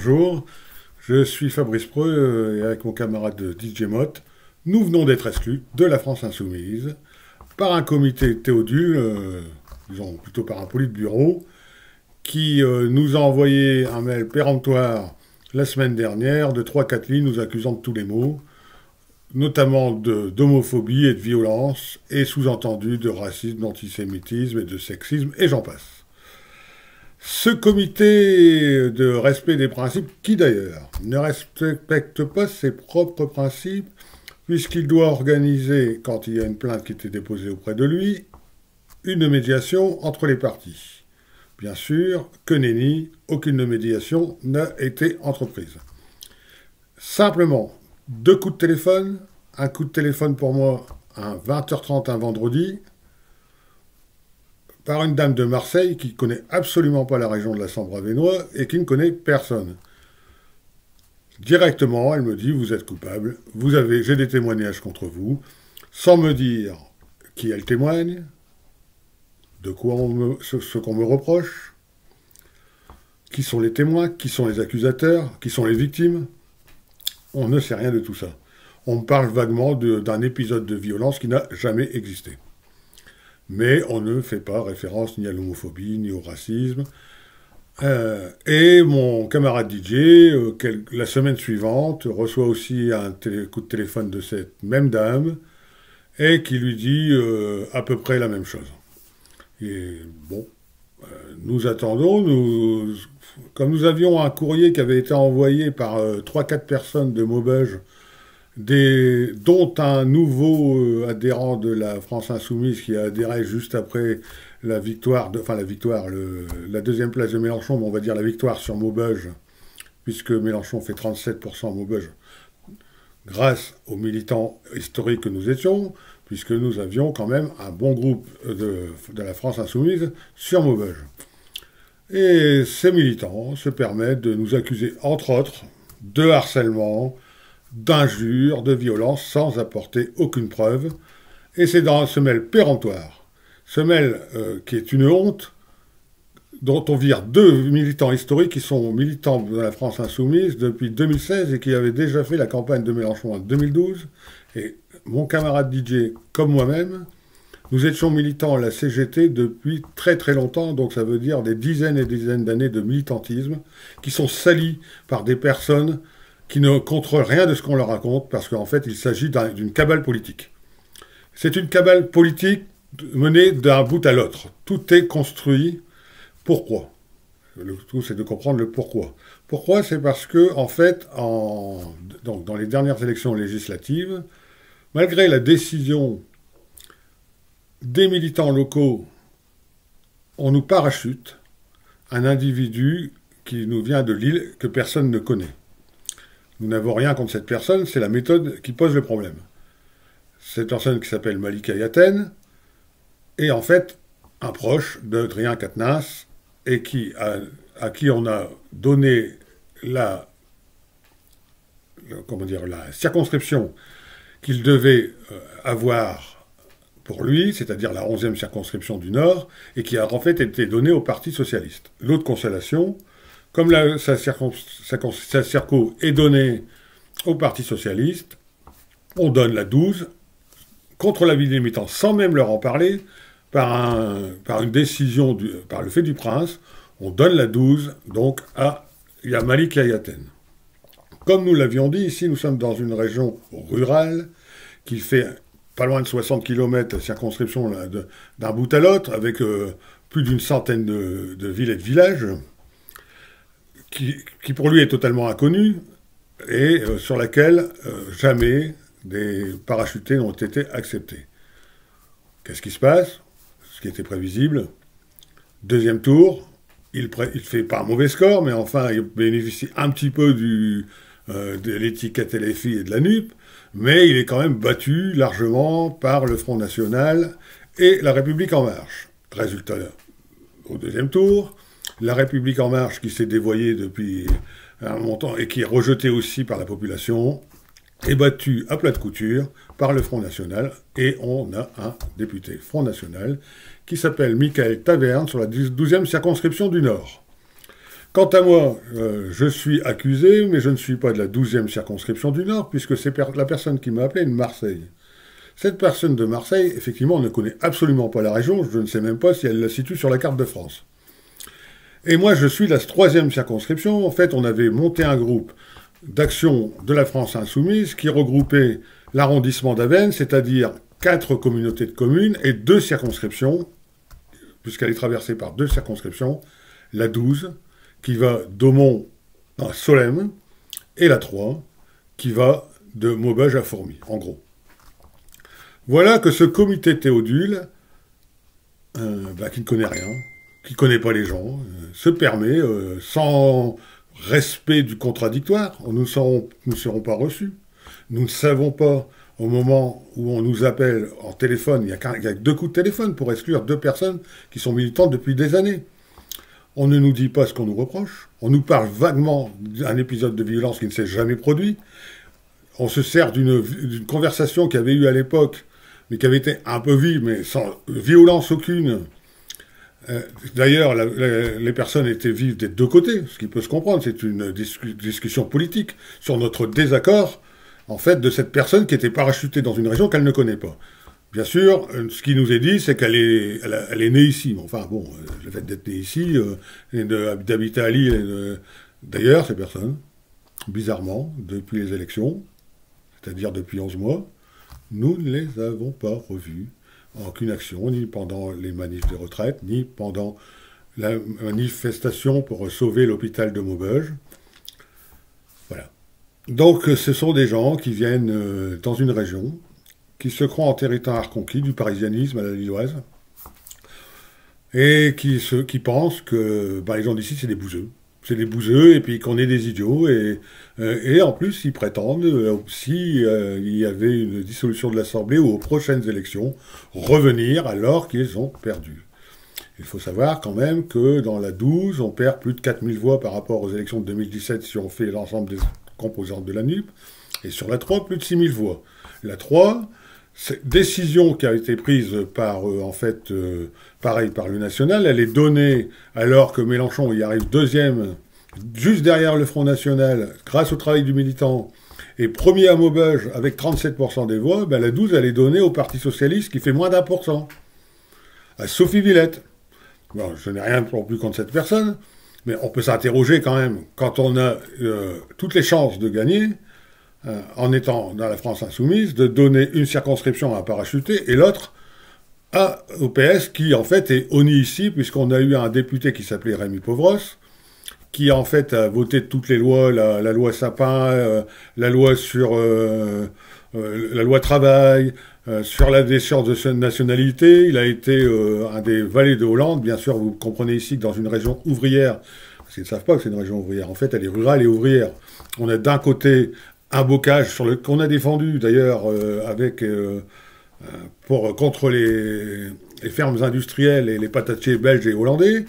Bonjour, je suis Fabrice Preux et avec mon camarade DJ Mott, nous venons d'être exclus de la France Insoumise par un comité Théodule, disons plutôt par un politburo, qui nous a envoyé un mail péremptoire la semaine dernière de 3-4 lignes nous accusant de tous les maux, notamment d'homophobie et de violence, et sous-entendu de racisme, d'antisémitisme et de sexisme, et j'en passe. Ce comité de respect des principes, qui d'ailleurs ne respecte pas ses propres principes, puisqu'il doit organiser, quand il y a une plainte qui était déposée auprès de lui, une médiation entre les parties. Bien sûr, que nenni, aucune médiation n'a été entreprise. Simplement, 2 coups de téléphone, un coup de téléphone pour moi à 20h30 un vendredi, par une dame de Marseille qui ne connaît absolument pas la région de la Sambre-Avesnois et qui ne connaît personne. Directement, elle me dit « Vous êtes coupable, j'ai des témoignages contre vous », sans me dire qui elle témoigne, de quoi ce qu'on me reproche, qui sont les témoins, qui sont les accusateurs, qui sont les victimes. On ne sait rien de tout ça. On me parle vaguement d'un épisode de violence qui n'a jamais existé. Mais on ne fait pas référence ni à l'homophobie, ni au racisme. Et mon camarade DJ, la semaine suivante, reçoit aussi un coup de téléphone de cette même dame, et qui lui dit à peu près la même chose. Et bon, nous attendons, comme nous avions un courrier qui avait été envoyé par 3-4 personnes de Maubeuge, dont un nouveau adhérent de la France Insoumise qui a adhéré juste après la victoire, la deuxième place de Mélenchon, mais on va dire la victoire sur Maubeuge, puisque Mélenchon fait 37% à Maubeuge, grâce aux militants historiques que nous étions, puisque nous avions quand même un bon groupe de la France Insoumise sur Maubeuge. Et ces militants se permettent de nous accuser, entre autres, de harcèlement, d'injures, de violence, sans apporter aucune preuve. Et c'est dans ce mail péremptoire, ce mail qui est une honte, dont on vire 2 militants historiques qui sont militants de la France Insoumise depuis 2016 et qui avaient déjà fait la campagne de Mélenchon en 2012. Et mon camarade DJ, comme moi-même, nous étions militants à la CGT depuis très très longtemps, donc ça veut dire des dizaines et des dizaines d'années de militantisme qui sont salis par des personnes qui ne contrôlent rien de ce qu'on leur raconte, parce qu'en fait, il s'agit d'une cabale politique. C'est une cabale politique menée d'un bout à l'autre. Tout est construit. Pourquoi? Le tout, c'est de comprendre le pourquoi. Pourquoi? C'est parce que, en fait, dans les dernières élections législatives, malgré la décision des militants locaux, on nous parachute un individu qui nous vient de Lille, que personne ne connaît. Nous n'avons rien contre cette personne, c'est la méthode qui pose le problème. Cette personne qui s'appelle Malika Yaten est en fait un proche de Drian Quatennens et à qui on a donné la circonscription qu'il devait avoir pour lui, c'est-à-dire la 11e circonscription du Nord, et qui a en fait été donnée au Parti socialiste. L'autre constellation, comme sa circo est donnée au Parti socialiste, on donne la 12 contre l'avis des militants, sans même leur en parler, par une décision, par le fait du prince, on donne la 12 donc à Malika Yaten. Comme nous l'avions dit, ici nous sommes dans une région rurale qui fait pas loin de 60 km de circonscription d'un bout à l'autre, avec plus d'une centaine de villes et de villages, qui pour lui est totalement inconnue, et sur laquelle jamais des parachutés n'ont été acceptés. Qu'est-ce qui se passe? Ce qui était prévisible. Deuxième tour, il fait pas un mauvais score, mais enfin, il bénéficie un petit peu de l'étiquette LFI et de la NUP, mais il est quand même battu largement par le Front National et la République En Marche. Résultat, au deuxième tour, la République En Marche, qui s'est dévoyée depuis un montant et qui est rejetée aussi par la population, est battue à plat de couture par le Front National, et on a un député Front National qui s'appelle Michael Taverne sur la 12e circonscription du Nord. Quant à moi, je suis accusé, mais je ne suis pas de la 12e circonscription du Nord, puisque c'est la personne qui m'a appelé de Marseille. Cette personne de Marseille, effectivement, ne connaît absolument pas la région, je ne sais même pas si elle la situe sur la carte de France. Et moi, je suis de la 3e circonscription. En fait, on avait monté un groupe d'action de la France insoumise qui regroupait l'arrondissement d'Avesnes, c'est-à-dire 4 communautés de communes et 2 circonscriptions, puisqu'elle est traversée par 2 circonscriptions, la 12, qui va d'Aumont à Solesmes, et la 3, qui va de Maubeuge à Fourmies, en gros. Voilà que ce comité Théodule, qui ne connaît rien, qui ne connaît pas les gens, se permet, sans respect du contradictoire, nous ne serons pas reçus. Nous ne savons pas, au moment où on nous appelle en téléphone, il y a 2 coups de téléphone pour exclure 2 personnes qui sont militantes depuis des années. On ne nous dit pas ce qu'on nous reproche. On nous parle vaguement d'un épisode de violence qui ne s'est jamais produit. On se sert d'une conversation qu'il y avait eu à l'époque, mais qui avait été un peu vive, mais sans violence aucune. D'ailleurs, les personnes étaient vives des 2 côtés, ce qui peut se comprendre. C'est une discussion politique sur notre désaccord, en fait, de cette personne qui était parachutée dans une région qu'elle ne connaît pas. Bien sûr, ce qui nous est dit, c'est qu'elle est née ici. Enfin bon, le fait d'être née ici, et d'habiter à Lille, d'ailleurs, ces personnes, bizarrement, depuis les élections, c'est-à-dire depuis 11 mois, nous ne les avons pas revues en aucune action, ni pendant les manifs de retraite, ni pendant la manifestation pour sauver l'hôpital de Maubeuge. Voilà. Donc, ce sont des gens qui viennent dans une région, qui se croient en territoire conquis, du parisianisme à la lilloise, et qui pensent que les gens d'ici, c'est des bouseux. C'est des bouseux, et puis qu'on est des idiots, et en plus, ils prétendent, si il y avait une dissolution de l'Assemblée ou aux prochaines élections, revenir alors qu'ils ont perdu. Il faut savoir quand même que dans la 12, on perd plus de 4000 voix par rapport aux élections de 2017 si on fait l'ensemble des composantes de la NUP, et sur la 3, plus de 6000 voix. La 3, cette décision qui a été prise par, pareil, par le National, elle est donnée alors que Mélenchon y arrive 2e, juste derrière le Front National, grâce au travail du militant, et premier à Maubeuge avec 37% des voix, la 12, elle est donnée au Parti Socialiste qui fait moins d'1%, à Sophie Villette. Bon, je n'ai rien non plus contre cette personne, mais on peut s'interroger quand même, quand on a toutes les chances de gagner, en étant dans la France insoumise, de donner une circonscription à un parachuté et l'autre au PS, qui en fait est honni ici, puisqu'on a eu un député qui s'appelait Rémi Pauvros, qui en fait a voté toutes les lois, la loi Sapin, la loi sur la loi travail, sur la déchéance de nationalité. Il a été un des valets de Hollande. Bien sûr, vous comprenez ici que dans une région ouvrière, parce qu'ils ne savent pas que c'est une région ouvrière, en fait elle est rurale et ouvrière. On a d'un côté un bocage qu'on a défendu d'ailleurs contre les fermes industrielles et les patatiers belges et hollandais.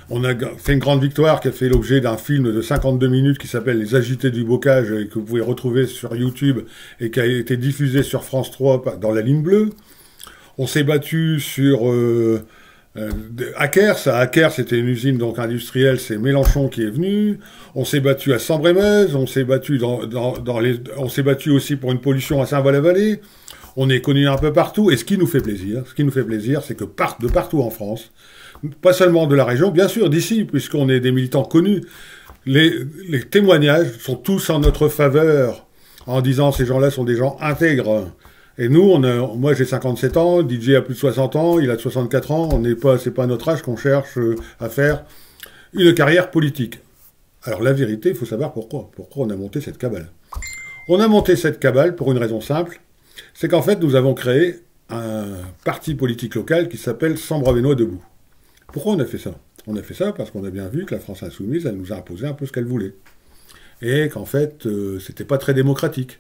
On a fait une grande victoire qui a fait l'objet d'un film de 52 minutes qui s'appelle Les Agités du Bocage et que vous pouvez retrouver sur YouTube et qui a été diffusé sur France 3 dans la ligne bleue. On s'est battu sur Akers. À Akers, c'était une usine donc industrielle, c'est Mélenchon qui est venu. On s'est battu à Sambre-et-Meuse, on s'est battu on s'est battu aussi pour une pollution à Saint-Val-la-Vallée. On est connu un peu partout, et ce qui nous fait plaisir, c'est que de partout en France, pas seulement de la région, bien sûr d'ici, puisqu'on est des militants connus, les témoignages sont tous en notre faveur, en disant ces gens-là sont des gens intègres. Et nous, moi j'ai 57 ans, DJ a plus de 60 ans, il a 64 ans, c'est pas à notre âge qu'on cherche à faire une carrière politique. Alors la vérité, il faut savoir pourquoi. Pourquoi on a monté cette cabale. On a monté cette cabale pour une raison simple, c'est qu'en fait nous avons créé un parti politique local qui s'appelle Sambre-Avesnois Debout. Pourquoi on a fait ça? On a fait ça parce qu'on a bien vu que la France insoumise, elle nous a imposé un peu ce qu'elle voulait. Et qu'en fait, c'était pas très démocratique.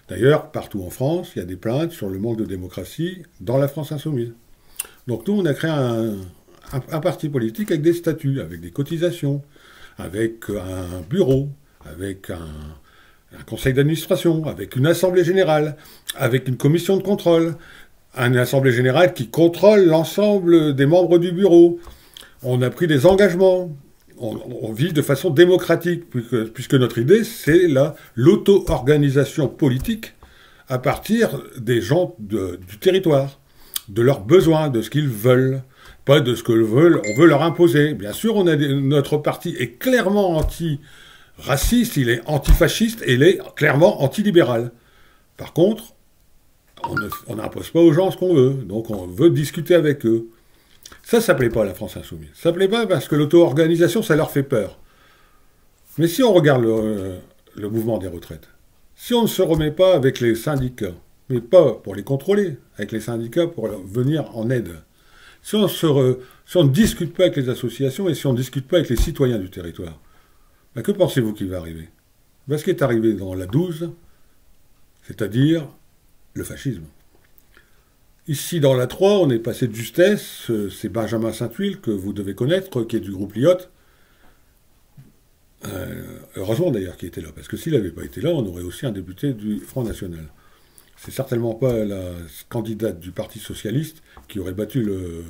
D'ailleurs, partout en France, il y a des plaintes sur le manque de démocratie dans la France insoumise. Donc nous, on a créé un parti politique avec des statuts, avec des cotisations, avec un bureau, avec un conseil d'administration, avec une assemblée générale, avec une commission de contrôle, une assemblée générale qui contrôle l'ensemble des membres du bureau. On a pris des engagements. on vit de façon démocratique, puisque notre idée, c'est l'auto-organisation politique à partir des gens du territoire, de leurs besoins, de ce qu'ils veulent, pas de ce que on veut leur imposer. Bien sûr, notre parti est clairement anti-raciste, il est antifasciste et il est clairement antilibéral. Par contre, on n'impose pas aux gens ce qu'on veut, donc on veut discuter avec eux. Ça plaît pas à la France Insoumise. Ça plaît pas parce que l'auto-organisation, ça leur fait peur. Mais si on regarde le mouvement des retraites, si on ne se remet pas avec les syndicats, mais pas pour les contrôler, avec les syndicats pour venir en aide, si on ne discute pas avec les associations et si on ne discute pas avec les citoyens du territoire, ben que pensez-vous qu'il va arriver? Ben, ce qui est arrivé dans la 12, c'est-à-dire le fascisme. Ici, dans la 3, on est passé de justesse, c'est Benjamin Sainte-Huile, que vous devez connaître, qui est du groupe Lyotte. Heureusement d'ailleurs qu'il était là, parce que s'il n'avait pas été là, on aurait aussi un député du Front National. C'est certainement pas la candidate du Parti Socialiste qui aurait battu le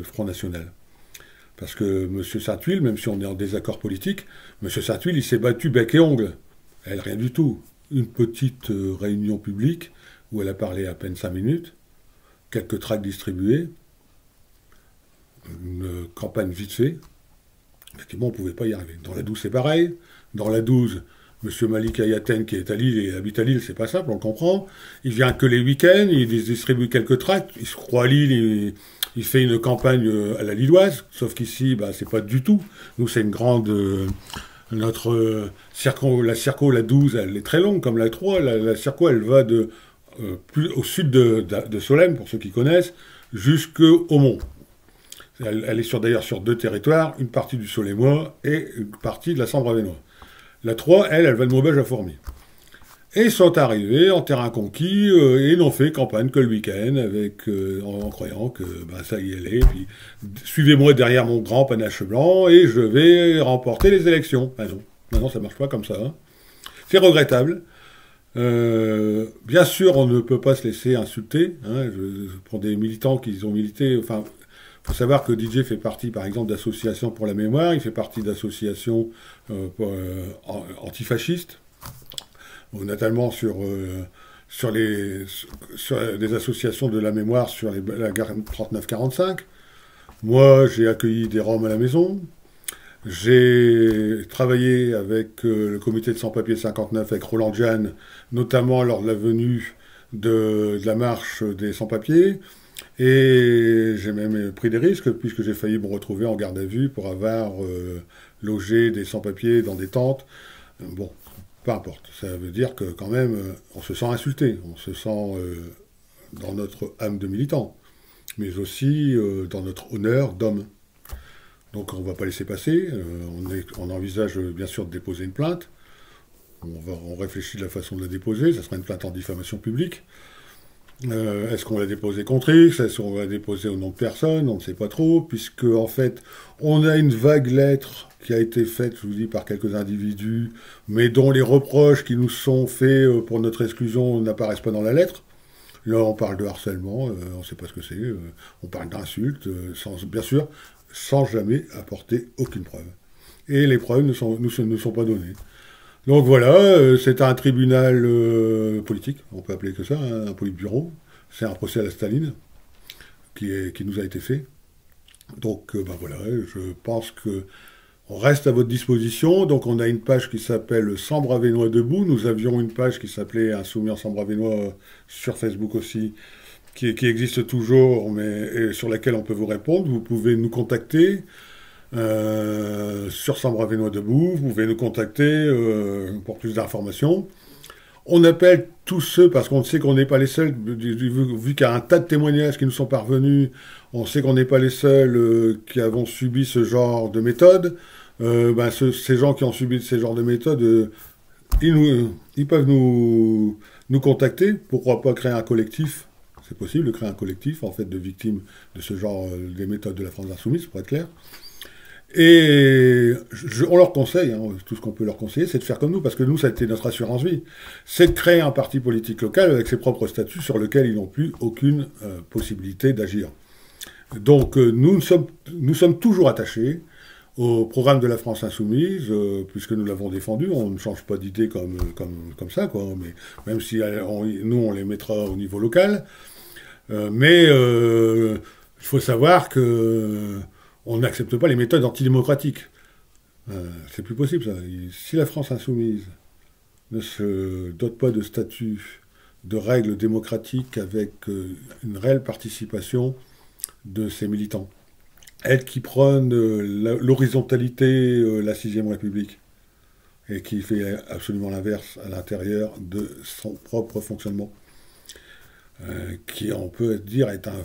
Front National. Parce que M. Sainte-Huile, même si on est en désaccord politique, M. Sainte-Huile, il s'est battu bec et ongle. Elle, rien du tout. Une petite réunion publique où elle a parlé à peine 5 minutes, quelques tracts distribués, une campagne vite fait. Effectivement, on ne pouvait pas y arriver. Dans la 12, c'est pareil. Dans la 12, M. Malik Ayaten, qui est à Lille et habite à Lille, c'est pas simple, on le comprend. Il vient que les week-ends, il distribue quelques tracts, il se croit à Lille, il fait une campagne à la lilloise, sauf qu'ici, bah, c'est pas du tout. Nous, c'est une grande... la Circo, la 12, elle est très longue, comme la 3. La Circo, elle va plus au sud de Solesmes, pour ceux qui connaissent, jusqu'au Mont. Elle est d'ailleurs sur 2 territoires, une partie du Solémois et une partie de la Sambre-Avesnois. La 3, elle va de Maubeuge à Fourmies. Et ils sont arrivés en terrain conquis et n'ont fait campagne que le week-end en croyant que ben, ça y allait. Puis suivez-moi derrière mon grand panache blanc et je vais remporter les élections. Ben non, ça marche pas comme ça. Hein. C'est regrettable. Bien sûr, on ne peut pas se laisser insulter. Hein. Pour des militants qui ont milité, enfin, il faut savoir que DJ fait partie, par exemple, d'associations pour la mémoire. Il fait partie d'associations antifascistes. Notamment sur des associations de la mémoire sur la guerre 39-45. Moi, j'ai accueilli des Roms à la maison. J'ai travaillé avec le comité de sans-papiers 59, avec Roland Diane, notamment lors de la venue de la marche des sans-papiers. Et j'ai même pris des risques, puisque j'ai failli me retrouver en garde à vue pour avoir logé des sans-papiers dans des tentes. Bon. Peu importe, ça veut dire que quand même, on se sent insulté, on se sent dans notre âme de militant, mais aussi dans notre honneur d'homme. Donc on ne va pas laisser passer, on envisage bien sûr de déposer une plainte, on réfléchit de la façon de la déposer, ça sera une plainte en diffamation publique. Est-ce qu'on l'a déposé contre X? Est-ce qu'on l'a déposé au nom de personne? On ne sait pas trop, puisque en fait, on a une vague lettre qui a été faite, je vous dis, par quelques individus, mais dont les reproches qui nous sont faits pour notre exclusion n'apparaissent pas dans la lettre. Là, on parle de harcèlement, on ne sait pas ce que c'est, on parle d'insultes, bien sûr, sans jamais apporter aucune preuve. Et les preuves ne sont pas données. Donc voilà, c'est un tribunal politique, on peut appeler que ça, hein, un politburo. C'est un procès à la Staline qui nous a été fait. Donc ben voilà, je pense que on reste à votre disposition. Donc on a une page qui s'appelle Sambre-Avesnois debout. Nous avions une page qui s'appelait Insoumis en Sambre-Avesnois sur Facebook aussi, qui existe toujours, mais sur laquelle on peut vous répondre. Vous pouvez nous contacter. Sur Sambre-Avesnois debout, vous pouvez nous contacter pour plus d'informations. On appelle tous ceux, parce qu'on sait qu'on n'est pas les seuls, vu qu'il y a un tas de témoignages qui nous sont parvenus, on sait qu'on n'est pas les seuls qui avons subi ce genre de méthode. Ces gens qui ont subi ce genre de méthode, ils peuvent nous contacter. Pourquoi pas créer un collectif? C'est possible de créer un collectif, en fait, de victimes de ce genre, des méthodes de la France Insoumise, pour être clair. Et on leur conseille, hein, tout ce qu'on peut leur conseiller, c'est de faire comme nous, parce que nous, ça a été notre assurance vie. C'est de créer un parti politique local avec ses propres statuts sur lequel ils n'ont plus aucune possibilité d'agir. Donc nous sommes toujours attachés au programme de la France insoumise, puisque nous l'avons défendu. On ne change pas d'idée comme ça, quoi. Mais même si nous, on les mettra au niveau local. Mais il faut savoir que on n'accepte pas les méthodes antidémocratiques. C'est plus possible, ça. Si la France insoumise ne se dote pas de statut, de règles démocratiques avec une réelle participation de ses militants, elle qui prône l'horizontalité, la Sixième République, et qui fait absolument l'inverse à l'intérieur de son propre fonctionnement, qui on peut dire est un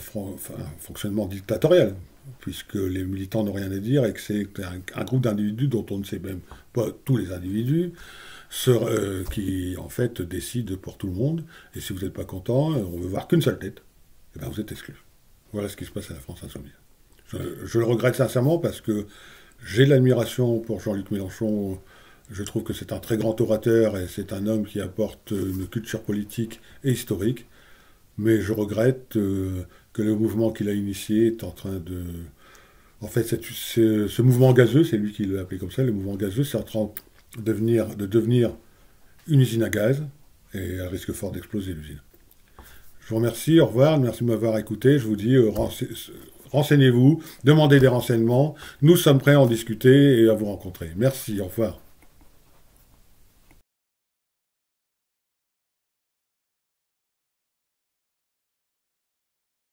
fonctionnement dictatorial, puisque les militants n'ont rien à dire et que c'est un groupe d'individus dont on ne sait même pas tous les individus, qui en fait décident pour tout le monde, et si vous n'êtes pas content, on veut voir qu'une seule tête, et bien vous êtes exclu. Voilà ce qui se passe à la France insoumise. Je le regrette sincèrement parce que j'ai de l'admiration pour Jean-Luc Mélenchon. Je trouve que c'est un très grand orateur et c'est un homme qui apporte une culture politique et historique. Mais je regrette que le mouvement qu'il a initié est en train de... En fait, ce mouvement gazeux, c'est lui qui l'a appelé comme ça, le mouvement gazeux, c'est en train de devenir une usine à gaz et elle risque fort d'exploser l'usine. Je vous remercie, au revoir, merci de m'avoir écouté. Je vous dis, renseignez-vous, demandez des renseignements. Nous sommes prêts à en discuter et à vous rencontrer. Merci, au revoir.